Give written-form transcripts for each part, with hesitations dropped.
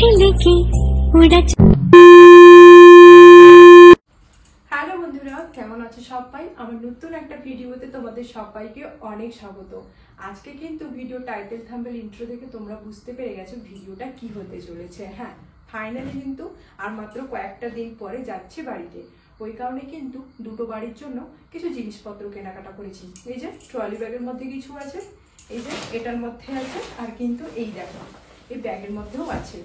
लेके उड़ा। হ্যালো বন্ধুরা, কেমন আছো সবাই? আমার নতুন একটা ভিডিওতে তোমাদের সবাইকে অনেক স্বাগত। আজকে কিন্তু ভিডিও টাইটেল থাম্বনেল ইন্ট্রো দেখে তোমরা বুঝতে পেরে গেছো ভিডিওটা কি হতে চলেছে। হ্যাঁ, ফাইনালি কিন্তু আর মাত্র কয়েকটা দিন পরে যাচ্ছি বাড়িতে। ওই কারণে কিন্তু দুটো বাড়ির জন্য কিছু জিনিসপত্র কেনাকাটা করেছি। এই যে ট্রলি ব্যাগের মধ্যে কিছু আছে, এই যে এটার মধ্যে আছে, আর কিন্তু এই দেখো এই ব্যাগের মধ্যেও আছে।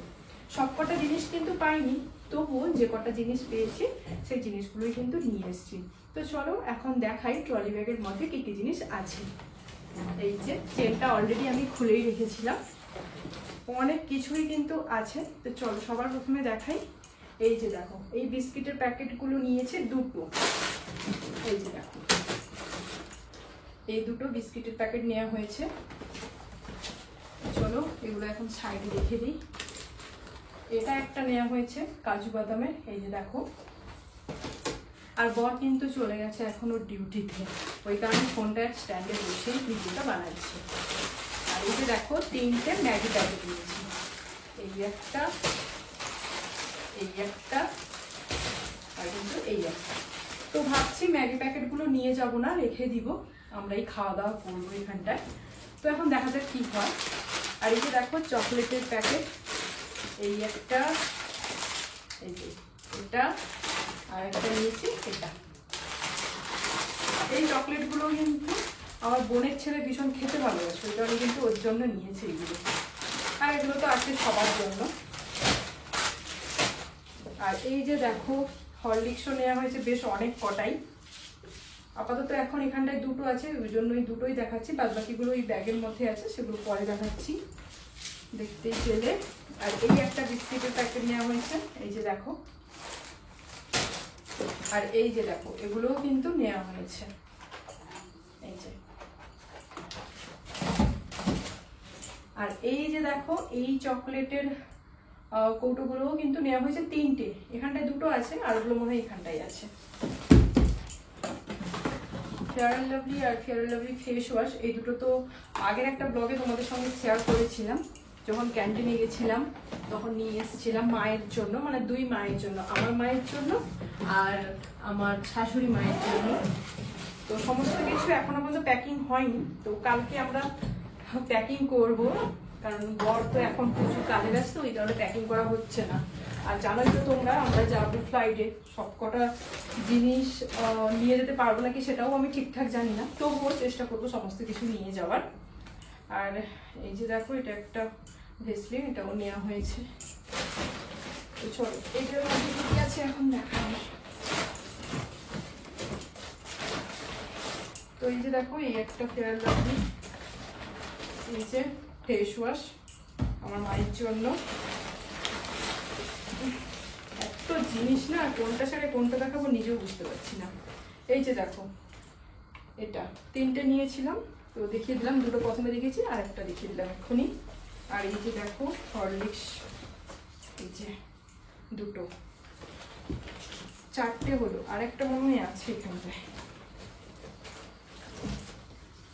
সবকটা জিনিস কিন্তু পাইনি, তবুও যে কটা জিনিস পেয়েছি সেই জিনিসগুলোই কিন্তু নিয়ে এসেছি। তো চলো এখন দেখাই ট্রলি ব্যাগের মধ্যে কি কি জিনিস আছে। এই যে চেনটা অলরেডি আমি খুলেই রেখেছিলাম, অনেক কিছুই কিন্তু আছে। তো চলো সবার প্রথমে দেখাই। এই যে দেখো এই বিস্কিটের প্যাকেটগুলো নিয়েছে দুটো। এই যে দেখো এই দুটো বিস্কিটের প্যাকেট নেওয়া হয়েছে। চলো এগুলো এখন সাইডে রেখে দিই। এটা একটা নেওয়া হয়েছে কাজু বাদামের, এই যে দেখো। আর বর কিন্তু চলে গেছে এখন ওর ডিউটিতে, ওই কারণে ফোনটা স্ট্যান্ডে বসে ভিডিওটা বানাচ্ছি। আর এই যে দেখো তিনটে ম্যাগি প্যাকেট নিয়েছি, এই একটা, এই একটা, আর কিন্তু এই একটা। তো ভাবছি ম্যাগি প্যাকেটগুলো নিয়ে যাব না, রেখে দিব, আমরাই খাওয়া দাওয়া করবো এখানটায়। তো এখন দেখা যাক কি হয়। আর এই যে দেখো চকলেটের প্যাকেট, এই একটা, এই যে এটা, আর একটা নিয়েছি এটা। এই চকলেটগুলো কিন্তু আমার বোনের ছেলে ভীষণ খেতে ভালোবাসে, ওই কারণে কিন্তু ওর জন্য নিয়েছি এগুলো। আর এগুলো তো আছে সবার জন্য। আর এই যে দেখো হরলিক্সও নেওয়া হয়েছে বেশ অনেক কটাই। আপাতত এখন এখানটায় দুটো আছে, ওই জন্য এই দুটোই দেখাচ্ছি, বাদ বাকিগুলো এই ব্যাগের মধ্যে আছে, সেগুলো পরে দেখাচ্ছি দেখতেই পেলে। আর এই একটা বিস্কিটের প্যাকেট নেওয়া হয়েছে, এই যে দেখো। আর এই যে দেখো এগুলোও কিন্তু নেওয়া হয়েছে, এই যে। আর এই যে দেখো এই চকলেটের কৌটোগুলোও কিন্তু নেওয়া হয়েছে তিনটে, এখানটায় দুটো আছে আর ওগুলো মনে হয় এখানটায় আছে। ফেয়ার অ্যান্ড লাভলি আর Fair and Lovely face wash, এই দুটো তো আগের একটা ব্লগে তোমাদের সঙ্গে শেয়ার করেছিলাম। যখন ক্যান্টিনে গেছিলাম তখন নিয়ে এসেছিলাম মায়ের জন্য, মানে দুই মায়ের জন্য, আমার মায়ের জন্য আর আমার শাশুড়ি মায়ের জন্য। তো সমস্ত কিছু এখনো পর্যন্ত প্যাকিং হয়নি, তো কালকে আমরা প্যাকিং করব, কারণ বর তো এখন প্রচুর কাজে ব্যস্ত, ওই কারণে প্যাকিং করা হচ্ছে না। আর জানোই তো তোমরা আমরা যাবো ফ্লাইটে, সব কটা জিনিস নিয়ে যেতে পারবো নাকি সেটাও আমি ঠিকঠাক জানি না, তবুও চেষ্টা করবো সমস্ত কিছু নিয়ে যাওয়ার। আর এই যে দেখো এটা একটা ভেসলিন, এটাও নেওয়া হয়েছে। তো চলো এইটার মধ্যে কি আছে এখন দেখা। তো এই যে দেখো এই একটা ফেয়ার লাভলি, এই যে ফেস ওয়াশ আমার মায়ের জন্য। এত জিনিস না, কোনটা ছেড়ে কোনটা দেখাবো নিজেও বুঝতে পারছি না। এই যে দেখো এটা তিনটে নিয়েছিলাম, তো দেখিয়ে দিলাম, দুটো প্রথমে দেখেছি আর একটা দেখিয়ে দিলাম এক্ষুনি। আর এই যে দেখো হরলিক্স, এই যে দুটো, চারটে হলো, আর একটা মনে হয় আছে এখানটায়।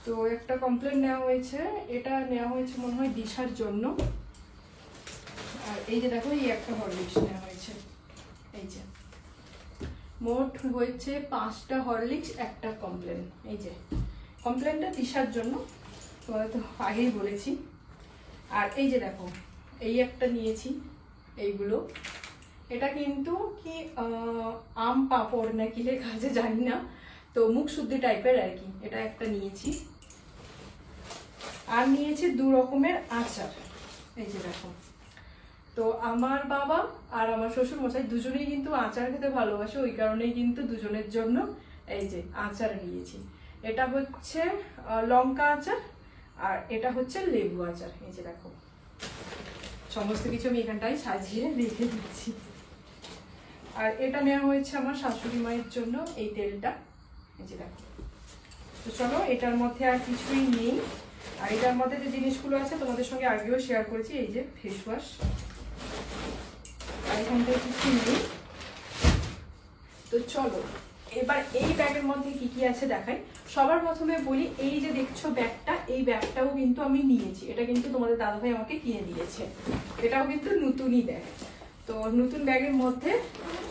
তো একটা কমপ্লেন নেওয়া হয়েছে, এটা নেওয়া হয়েছে মনে হয় দিশার জন্য। আর এই যে দেখো এই একটা হরলিক্স নেওয়া হয়েছে, এই যে মোট হয়েছে 5টা হরলিক্স, একটা কমপ্লেন। এই যে কমপ্লেনটা দিশার জন্য, তোমাদের তো আগেই বলেছি। আর এই যে দেখো এই একটা নিয়েছি, এইগুলো, এটা কিন্তু কি আম পাপড় নাকি লেখা আছে জানি না, তো মুখ শুদ্ধি টাইপের আর কি, এটা একটা নিয়েছি। আর নিয়েছি 2 রকমের আচার, এই যে দেখো। তো আমার বাবা আর আমার শ্বশুর মশাই দুজনেই কিন্তু আচার খেতে ভালোবাসে, ওই কারণেই কিন্তু দুজনের জন্য এই যে আচার নিয়েছি। এটা হচ্ছে লঙ্কা আচার আর এটা হচ্ছে লেবু আচার। এই যে দেখো সমস্ত কিছু আমি এখানটায় সাজিয়ে রেখে দিচ্ছি। আর এটা নেওয়া হয়েছে আমার শাশুড়ি মায়ের জন্য, এই তেলটা, এই যে দেখো। তো চলো এটার মধ্যে আর কিছুই নেই। আর এটার মধ্যে যে জিনিসগুলো আছে তোমাদের সঙ্গে আগেও শেয়ার করেছি, এই যে ফেস ওয়াশ, আর এখানটায় কিছু নেই। তো চলো এবার এই ব্যাগের মধ্যে কি কি আছে দেখাই। সবার প্রথমে বলি, এই যে দেখছো ব্যাগটা, এই ব্যাগটাও কিন্তু আমি নিয়েছি। এটা কিন্তু তোমাদের দাদাভাই আমাকে কিনে দিয়েছে। এটাও কিন্তু নতুনই ব্যাগ। তো নতুন ব্যাগের মধ্যে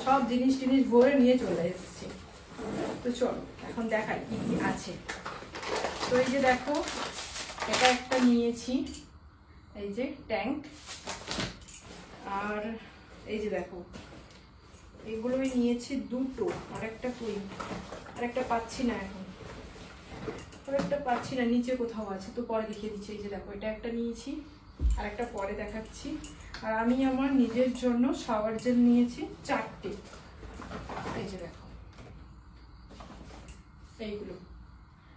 সব জিনিস টিনিস ভরে নিয়ে চলে এসেছি। তো চলো এখন দেখাই কি কি আছে। তো এই যে দেখো, এটা একটা নিয়েছি, এই যে ট্যাঙ্ক। আর এই যে দেখো, এগুলোই নিয়েছি দুটো। আর একটা কই, আর একটা পাচ্ছি না এখন, আর একটা পাচ্ছি না, নিচে কোথাও আছে, তো পরে দেখিয়ে দিচ্ছি। এই যে দেখো, এটা একটা নিয়েছি, আর একটা পরে দেখাচ্ছি। আর আমি আমার নিজের জন্য শাওয়ার জেল নিয়েছি 4টে। এই যে দেখো, এইগুলো,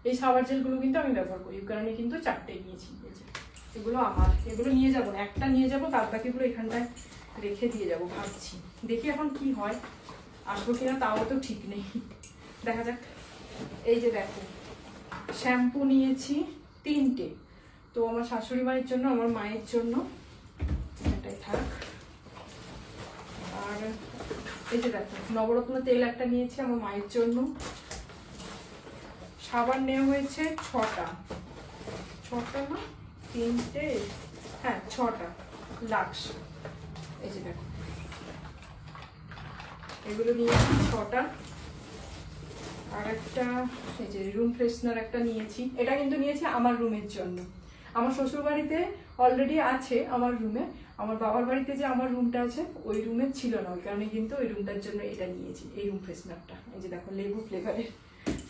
এই শাওয়ার জেলগুলো কিন্তু আমি ব্যবহার করি, কারণ আমি কিন্তু 4টে নিয়েছি। এগুলো আমার, এগুলো নিয়ে যাবো না, একটা নিয়ে যাবো, তার বাকিগুলো এখানটায় রেখে দিয়ে যাবো ভাবছি। দেখি এখন কি হয়, আসবো কিনা তাও তো ঠিক নেই, দেখা যাক। এই যে দেখো, শ্যাম্পু নিয়েছি 3টে। তো আমার শাশুড়ি মায়ের জন্য, আমার মায়ের জন্য, এটাই থাক। আর এই যে দেখো, নবরত্ন তেল একটা নিয়েছি আমার মায়ের জন্য। সাবান নেওয়া হয়েছে 6টা, 6টা না 3টে, হ্যাঁ 6টা লাক্স। এই যে দেখো, এগুলো নিয়েছি 6টা। আর একটা এই যে রুম ফ্রেশনার একটা নিয়েছি। এটা কিন্তু নিয়েছি আমার রুমের জন্য। আমার শ্বশুর বাড়িতে অলরেডি আছে আমার রুমে, আমার বাবার বাড়িতে যে আমার রুমটা আছে ওই রুমে ছিল না, ওই কারণে কিন্তু ওই রুমটার জন্য এটা নিয়েছি, এই রুম ফ্রেশনারটা। এই যে দেখো, লেবু ফ্লেভারের।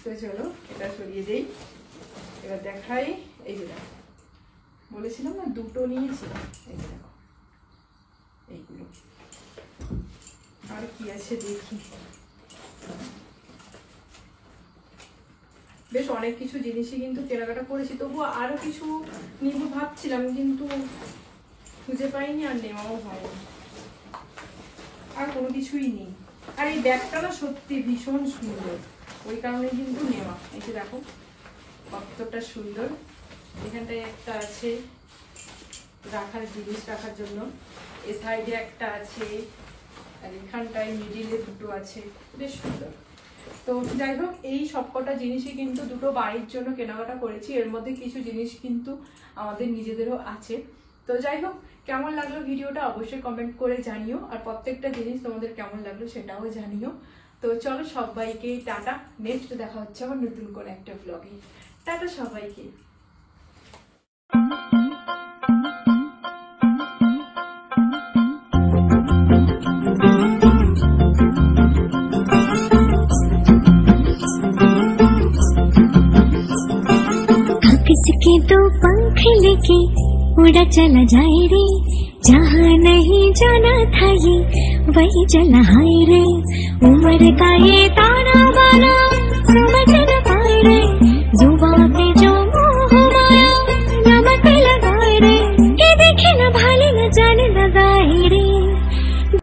তো চলো এটা সরিয়ে দেই, এবার দেখাই। এই যে দেখো, বলেছিলাম না দুটো নিয়েছি। এই যে দেখো, এইগুলো। আর কি আছে দেখি, বেশ অনেক কিছু জিনিসই কিন্তু কেনাকাটা করেছি। তবুও আরো কিছু নিব ভাবছিলাম, কিন্তু খুঁজে পাইনি, আর নেওয়াও হয়নি। আর কোনো কিছুই নেই। আর এই ব্যাগটা না সত্যি ভীষণ সুন্দর, ওই কারণে কিন্তু নেওয়া। এই যে দেখো কতটা সুন্দর। এখানটায় একটা আছে রাখার জিনিস রাখার জন্য, এই সাইডে একটা আছে, আর এখানটায় মিডিলে দুটো আছে, বেশ সুন্দর। তো যাই হোক, এই সবকটা জিনিসই কিন্তু দুটো বাড়ির জন্য কেনাকাটা করেছি। এর মধ্যে কিছু জিনিস কিন্তু আমাদের নিজেদেরও আছে। তো যাই হোক, কেমন লাগলো ভিডিওটা অবশ্যই কমেন্ট করে জানিও, আর প্রত্যেকটা জিনিস তোমাদের কেমন লাগলো সেটাও জানিও। তো চলো সবাইকে টাটা, নেক্সট দেখা হচ্ছে আবার নতুন করে একটা ব্লগে। টাটা সবাইকে। किसके दो पंख लेके उड़ा चला जाए रे, जहाँ नहीं जाना था ये वही चला हाय रे। उम्र का ये ताना बाना